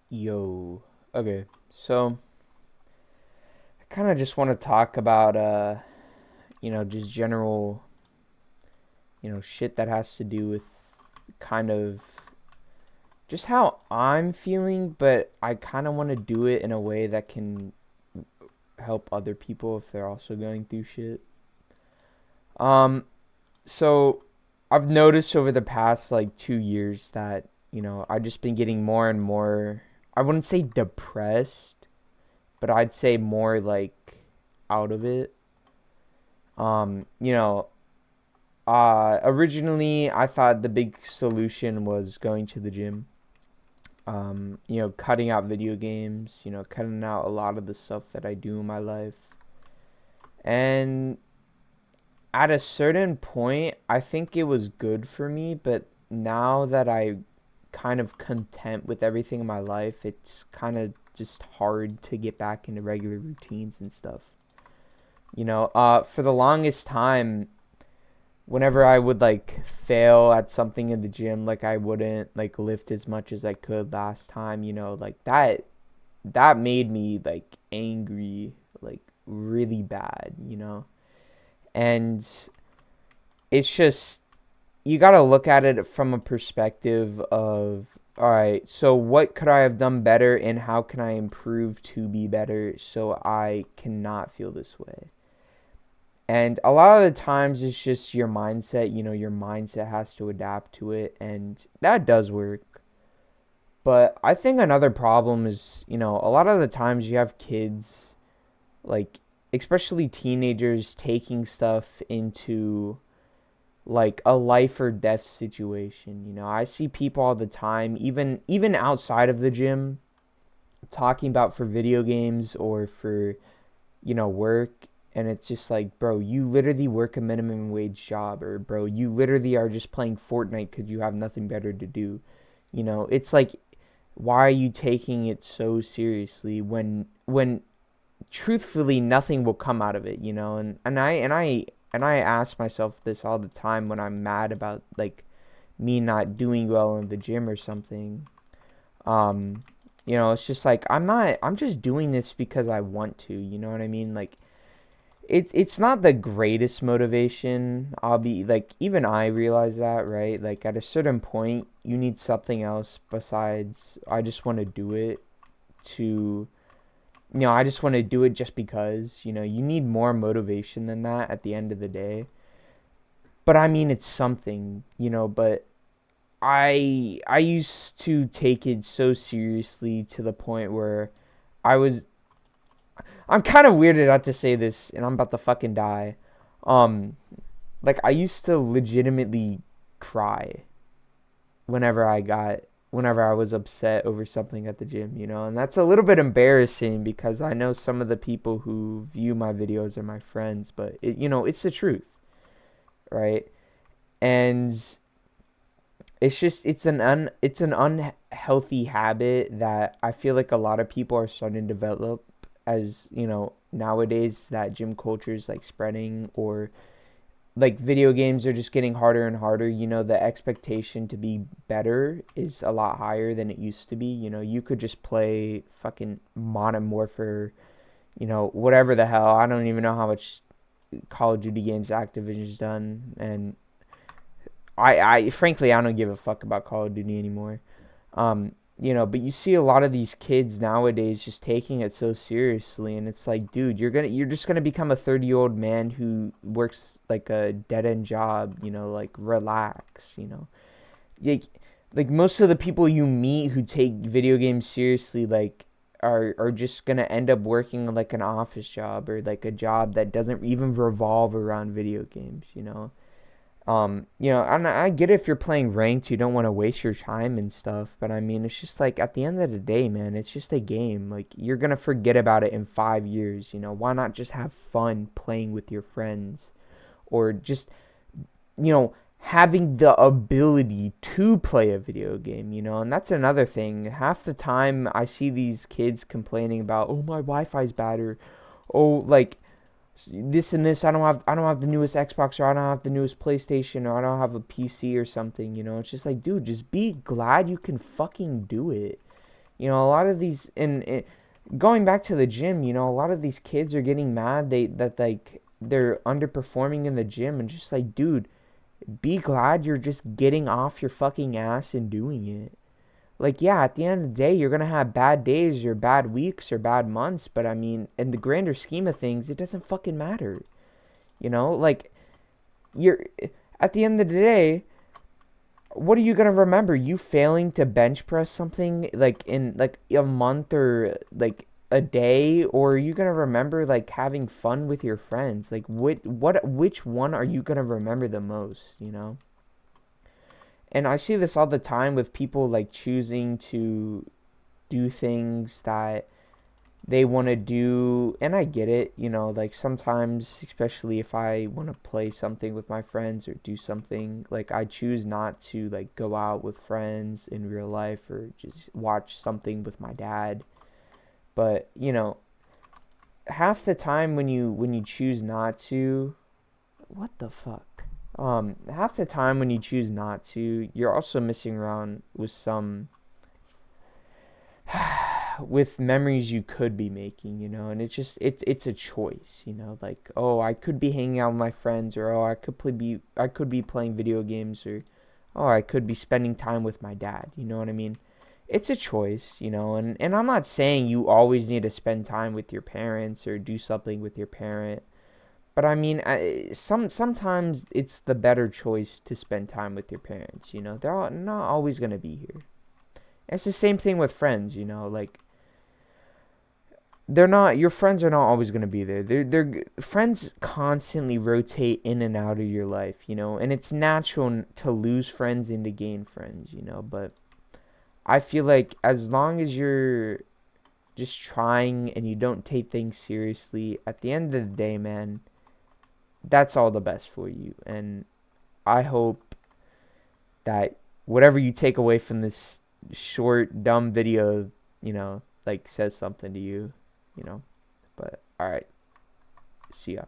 Yo. Okay. So I kind of just want to talk about just general, shit that has to do with kind of just how I'm feeling, but I kind of want to do it in a way that can help other people if they're also going through shit. Um so I've noticed over the past like 2 years that, I've just been getting more and more, I wouldn't say depressed, but I'd say more like out of it. Um, you know, Originally I thought the big solution was going to the gym. Cutting out video games, cutting out a lot of the stuff that I do in my life. And at a certain point, I think it was good for me, but now that I kind of content with everything in my life, it's kind of just hard to get back into regular routines and stuff. For the longest time, whenever I would like fail at something in the gym, like I wouldn't like lift as much as I could last time, like that made me like angry, like really bad. And it's just you got to look at it from a perspective of, all right, so what could I have done better and how can I improve to be better so I cannot feel this way? And a lot of the times it's just your mindset, your mindset has to adapt to it, and that does work. But I think another problem is, a lot of the times you have kids, like, especially teenagers, taking stuff into like a life or death situation. I see people all the time, even outside of the gym, talking about for video games or for work, and it's just like, bro, you literally work a minimum wage job, or bro, you literally are just playing Fortnite because you have nothing better to do. It's like, why are you taking it so seriously when truthfully nothing will come out of it, and I ask myself this all the time when I'm mad about like me not doing well in the gym or something. um it's just like I'm just doing this because I want to, you know what I mean? Like it's not the greatest motivation. I'll be like, even I realize that, right? Like at a certain point you need something else besides I just want to do it to I just want to do it just because, you need more motivation than that at the end of the day. But I mean, it's something, but I used to take it so seriously to the point where I was I'm kind of weirded out to say this and I'm about to fucking die. Um like I used to legitimately cry whenever I was upset over something at the gym, and that's a little bit embarrassing because I know some of the people who view my videos are my friends, but it's the truth, right? And it's an unhealthy habit that I feel like a lot of people are starting to develop, as nowadays that gym culture is like spreading, or like video games are just getting harder and harder. The expectation to be better is a lot higher than it used to be. You could just play fucking Modern Warfare, whatever the hell. I don't even know how much Call of Duty games Activision's done, and I frankly I don't give a fuck about Call of Duty anymore. But you see a lot of these kids nowadays just taking it so seriously, and it's like, dude, you're just gonna become a 30-year-old man who works like a dead end job. Like relax. Like like most of the people you meet who take video games seriously, like are just gonna end up working like an office job or like a job that doesn't even revolve around video games. And I get if you're playing ranked, you don't want to waste your time and stuff, but I mean, it's just like at the end of the day, man, it's just a game. Like you're gonna forget about it in 5 years. Why not just have fun playing with your friends, or just having the ability to play a video game. And that's another thing. Half the time, I see these kids complaining about, oh, my Wi-Fi's bad, or oh, like this and this. I don't have the newest Xbox, or I don't have the newest PlayStation, or I don't have a PC or something. It's just like, dude, just be glad you can fucking do it. You know, a lot of these and going back to the gym, you know, a lot of these kids are getting mad that like they're underperforming in the gym and just like, dude, be glad you're just getting off your fucking ass and doing it. Like, yeah, at the end of the day, you're gonna have bad days or bad weeks or bad months, but I mean, in the grander scheme of things, it doesn't fucking matter. You know, like you're at the end of the day, what are you gonna remember? You failing to bench press something like in like a month or like a day, or are you gonna remember like having fun with your friends? Like which one are you gonna remember the most, you know? And I see this all the time with people like choosing to do things that they want to do, and I get it, you know, like sometimes, especially if I want to play something with my friends or do something, like I choose not to like go out with friends in real life or just watch something with my dad. But, you know, half the time when you choose not to, what the fuck? Half the time when you choose not to, you're also missing around with some with memories you could be making, you know, and it's a choice, you know, like, oh, I could be hanging out with my friends, or oh, I could be playing video games, or oh, I could be spending time with my dad, you know what I mean? It's a choice, you know, and I'm not saying you always need to spend time with your parents or do something with your parent, but I mean, sometimes it's the better choice to spend time with your parents, you know. Not always going to be here. It's the same thing with friends, you know, like they're not your friends are not always going to be there. They're friends constantly rotate in and out of your life, you know, and it's natural to lose friends and to gain friends, you know, but I feel like as long as you're just trying and you don't take things seriously, at the end of the day, man, that's all the best for you. And I hope that whatever you take away from this short dumb video, you know, like says something to you, you know. But all right, see ya.